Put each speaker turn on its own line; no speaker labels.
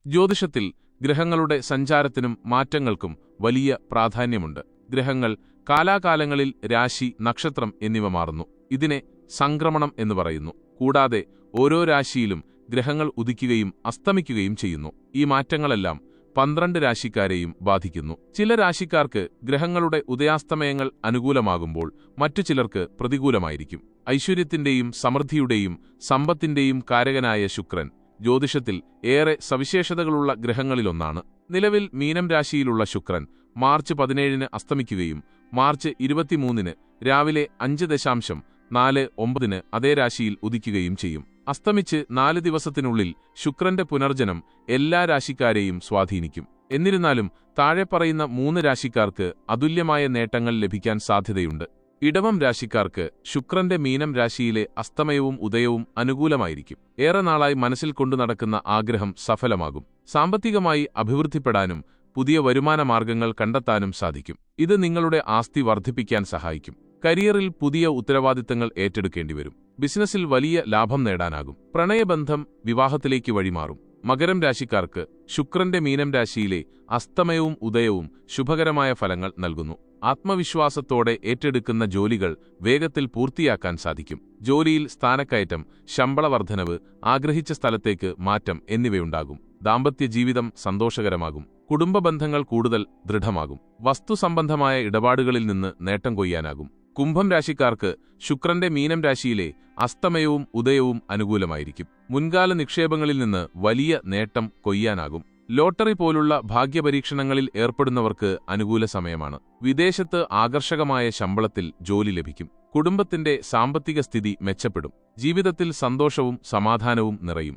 ജ്യോതിഷത്തിൽ ഗ്രഹങ്ങളുടെ സഞ്ചാരത്തിനും മാറ്റങ്ങൾക്കും വലിയ പ്രാധാന്യമുണ്ട്. ഗ്രഹങ്ങൾ കാലാകാലങ്ങളിൽ രാശി, നക്ഷത്രം എന്നിവ മാറുന്നു. ഇതിനെ സംക്രമണം എന്ന് പറയുന്നു. കൂടാതെ ഓരോ രാശിയിലും ഗ്രഹങ്ങൾ ഉദിക്കുകയും അസ്തമിക്കുകയും ചെയ്യുന്നു. ഈ മാറ്റങ്ങളെല്ലാം 12 രാശിക്കാരെയും ബാധിക്കുന്നു. ചില രാശിക്കാർക്ക് ഗ്രഹങ്ങളുടെ ഉദയാസ്തമയങ്ങൾ അനുകൂലമാകുമ്പോൾ മറ്റു ചിലർക്ക് പ്രതികൂലമായിരിക്കും. ഐശ്വര്യത്തിന്റെയും സമൃദ്ധിയുടെയും സമ്പത്തിന്റെയും കാരകനായ ശുക്രൻ ജ്യോതിഷത്തിൽ ഏറെ സവിശേഷതകളുള്ള ഗ്രഹങ്ങളിലൊന്നാണ്. നിലവിൽ മീനം രാശിയിലുള്ള ശുക്രൻ മാർച്ച് 17-ന് അസ്തമിക്കുകയും മാർച്ച് 23-ന് രാവിലെ 5:49-ന് അതേ രാശിയിൽ ഉദിക്കുകയും ചെയ്യും. അസ്തമിച്ച് 4 ദിവസത്തിനുള്ളിൽ ശുക്രന്റെ പുനർജനം എല്ലാ രാശിക്കാരെയും സ്വാധീനിക്കും. എന്നിരുന്നാലും താഴെ പറയുന്ന 3 രാശിക്കാർക്ക് അതുല്യമായ നേട്ടങ്ങൾ ലഭിക്കാൻ സാധ്യതയുണ്ട്. ഇടവം രാശിക്കാർക്ക് ശുക്രന്റെ മീനം രാശിയിലെ അസ്തമയവും ഉദയവും അനുകൂലമായിരിക്കും. ഏറെ നാളായി മനസ്സിൽ കൊണ്ടുനടക്കുന്ന ആഗ്രഹം സഫലമാകും. സാമ്പത്തികമായി അഭിവൃദ്ധിപ്പെടാനും പുതിയ വരുമാന മാർഗങ്ങൾ കണ്ടെത്താനും സാധിക്കും. ഇത് നിങ്ങളുടെ ആസ്തി വർദ്ധിപ്പിക്കാൻ സഹായിക്കും. കരിയറിൽ പുതിയ ഉത്തരവാദിത്തങ്ങൾ ഏറ്റെടുക്കേണ്ടിവരും. ബിസിനസ്സിൽ വലിയ ലാഭം നേടാനാകും. പ്രണയബന്ധം വിവാഹത്തിലേക്ക് വഴിമാറും. മകരം രാശിക്കാർക്ക് ശുക്രന്റെ മീനം രാശിയിലെ അസ്തമയവും ഉദയവും ശുഭകരമായ ഫലങ്ങൾ നൽകുന്നു. ആത്മവിശ്വാസത്തോടെ ഏറ്റെടുക്കുന്ന ജോലികൾ വേഗത്തിൽ പൂർത്തിയാക്കാൻ സാധിക്കും. ജോലിയിൽ സ്ഥാനക്കയറ്റം, ശമ്പള വർധനവ്, ആഗ്രഹിച്ച സ്ഥലത്തേക്ക് മാറ്റം എന്നിവയുണ്ടാകും. ദാമ്പത്യ ജീവിതം സന്തോഷകരമാകും. കുടുംബ ബന്ധങ്ങൾ കൂടുതൽ ദൃഢമാകും. വസ്തുസംബന്ധമായ ഇടപാടുകളിൽ നിന്ന് നേട്ടം കൊയ്യാനാകും. കുംഭം രാശിക്കാർക്ക് ശുക്രന്റെ മീനം രാശിയിലെ അസ്തമയവും ഉദയവും അനുകൂലമായിരിക്കും. മുൻകാല നിക്ഷേപങ്ങളിൽ നിന്ന് വലിയ നേട്ടം കൊയ്യാനാകും. ലോട്ടറി പോലുള്ള ഭാഗ്യപരീക്ഷണങ്ങളിൽ ഏർപ്പെടുന്നവർക്ക് അനുകൂല സമയമാണ്. വിദേശത്ത് ആകർഷകമായ ശമ്പളത്തിൽ ജോലി ലഭിക്കും. കുടുംബത്തിന്റെ സാമ്പത്തിക സ്ഥിതി മെച്ചപ്പെടും. ജീവിതത്തിൽ സന്തോഷവും സമാധാനവും നിറയും.